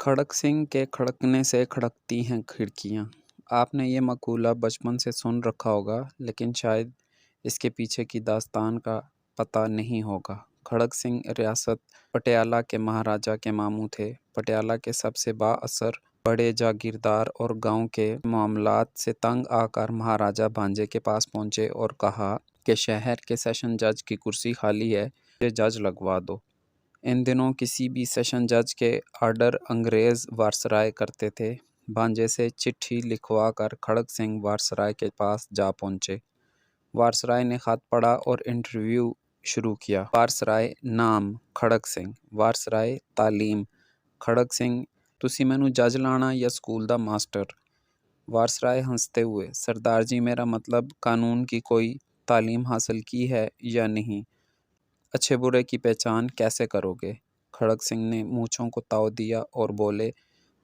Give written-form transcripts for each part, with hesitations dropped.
खड़क सिंह के खड़कने से खड़कती हैं खिड़कियाँ। आपने ये मकूला बचपन से सुन रखा होगा, लेकिन शायद इसके पीछे की दास्तान का पता नहीं होगा। खड़क सिंह रियासत पटियाला के महाराजा के मामू थे। पटियाला के सबसे बाअसर बड़े जागीरदार और गांव के मामलात से तंग आकर महाराजा भांजे के पास पहुंचे और कहा कि शहर के सेशन जज की कुर्सी खाली है, मुझे जज लगवा दो। इन दिनों किसी भी सेशन जज के आर्डर अंग्रेज़ वारसराय करते थे। भांजे से चिट्ठी लिखवा कर खड़क सिंह वारसराय के पास जा पहुँचे। वारसराय ने ख़त पढ़ा और इंटरव्यू शुरू किया। वारसराय नाम खड़क सिंह, वारसराय तालीम खड़क सिंह, तुसी मैनू जज लाना या स्कूल दा मास्टर। वारसराय हंसते हुए, सरदार जी मेरा मतलब कानून की कोई तालीम हासिल की है या नहीं, अच्छे बुरे की पहचान कैसे करोगे? खड़क सिंह ने मूँछों को ताव दिया और बोले,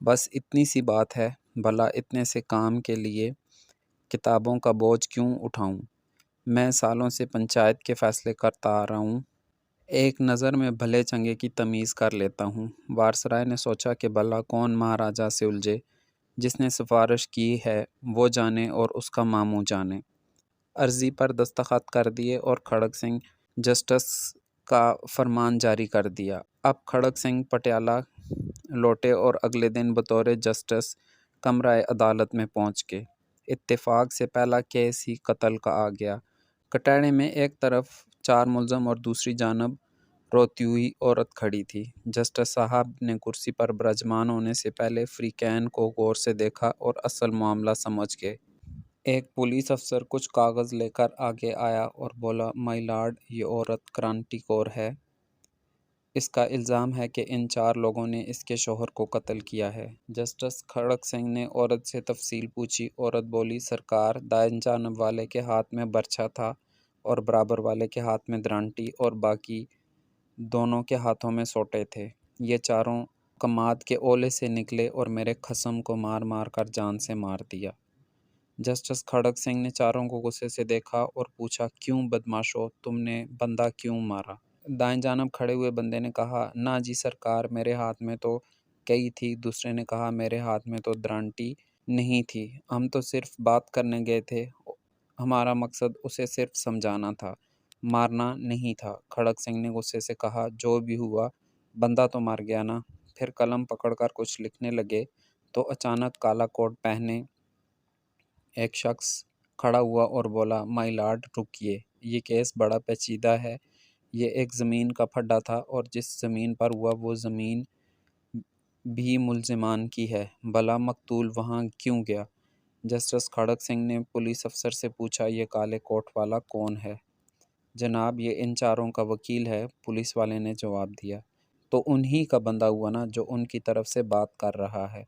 बस इतनी सी बात है, भला इतने से काम के लिए किताबों का बोझ क्यों उठाऊं? मैं सालों से पंचायत के फैसले करता आ रहा हूँ, एक नज़र में भले चंगे की तमीज़ कर लेता हूँ। वारसराय ने सोचा कि भला कौन महाराजा से उलझे, जिसने सिफारिश की है वो जाने और उसका मामू जाने। अर्जी पर दस्तखत कर दिए और खड़क सिंह जस्टिस का फरमान जारी कर दिया। अब खड़क सिंह पटियाला लौटे और अगले दिन बतौर जस्टिस कमराए अदालत में पहुंच गए। इत्तेफाक से पहला केस ही कत्ल का आ गया। कटहरे में एक तरफ 4 मुलजम और दूसरी जानब रोती हुई औरत खड़ी थी। जस्टिस साहब ने कुर्सी पर विराजमान होने से पहले फ्रीकैन को गौर से देखा और असल मामला समझ गए। एक पुलिस अफसर कुछ कागज़ लेकर आगे आया और बोला, माय लॉर्ड, ये औरत क्रांति कौर है। इसका इल्ज़ाम है कि इन 4 लोगों ने इसके शौहर को कत्ल किया है। जस्टिस खड़क सिंह ने औरत से तफसील पूछी। औरत बोली, सरकार, दाएं जानब वाले के हाथ में बर्छा था और बराबर वाले के हाथ में दरांटी और बाकी दोनों के हाथों में सोटे थे। ये चारों कमाद के ओले से निकले और मेरे खसम को मार मार कर जान से मार दिया। जस्टिस खड़क सिंह ने चारों को गुस्से से देखा और पूछा, क्यों बदमाशो, तुमने बंदा क्यों मारा? दाएं जानब खड़े हुए बंदे ने कहा, ना जी सरकार, मेरे हाथ में तो कई थी। दूसरे ने कहा, मेरे हाथ में तो दरांटी नहीं थी, हम तो सिर्फ बात करने गए थे, हमारा मकसद उसे सिर्फ समझाना था, मारना नहीं था। खड़क सिंह ने गुस्से से कहा, जो भी हुआ बंदा तो मर गया ना। फिर कलम पकड़कर कुछ लिखने लगे तो अचानक काला कोट पहने एक शख्स खड़ा हुआ और बोला, माय लॉर्ड रुकिए, ये केस बड़ा पेचीदा है। ये एक ज़मीन का फड्डा था और जिस ज़मीन पर हुआ वो ज़मीन भी मुल्ज़िमान की है, भला मकतूल वहाँ क्यों गया? जस्टिस खड़क सिंह ने पुलिस अफसर से पूछा, ये काले कोट वाला कौन है? जनाब, ये इन चारों का वकील है, पुलिस वाले ने जवाब दिया। तो उन्हीं का बंदा हुआ ना जो उनकी तरफ से बात कर रहा है।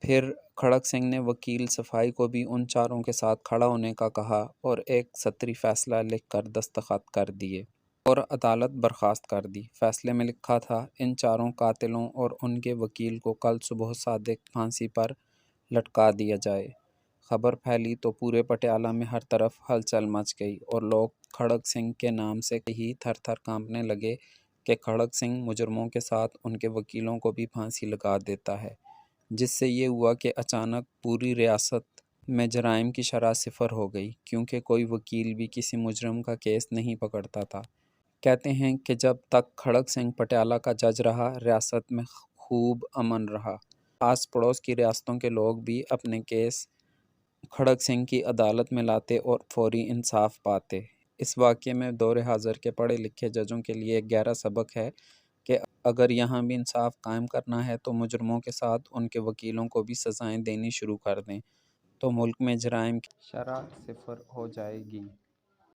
फिर खड़क सिंह ने वकील सफाई को भी उन चारों के साथ खड़ा होने का कहा और एक सत्री फैसला लिखकर दस्तखत कर दिए और अदालत बर्खास्त कर दी। फैसले में लिखा था, इन चारों कातिलों और उनके वकील को कल सुबह सादिक फांसी पर लटका दिया जाए। खबर फैली तो पूरे पटियाला में हर तरफ हलचल मच गई और लोग खड़क सिंह के नाम से ही थर थर कांपने लगे कि खड़क सिंह मुजरमों के साथ उनके वकीलों को भी फांसी लगा देता है। जिससे ये हुआ कि अचानक पूरी रियासत में जराइम की शरह सिफर हो गई, क्योंकि कोई वकील भी किसी मुजरम का केस नहीं पकड़ता था। कहते हैं कि जब तक खड़क सिंह पटियाला का जज रहा, रियासत में खूब अमन रहा। आस पड़ोस की रियासतों के लोग भी अपने केस खड़क सिंह की अदालत में लाते और फौरी इंसाफ पाते। इस वाक़ये में दौर हाज़िर के पढ़े लिखे जजों के लिए एक गहरा सबक है कि अगर यहाँ भी इंसाफ कायम करना है तो मुजरमों के साथ उनके वकीलों को भी सज़ाएं देनी शुरू कर दें, तो मुल्क में जराइम की शरह सिफर हो जाएगी।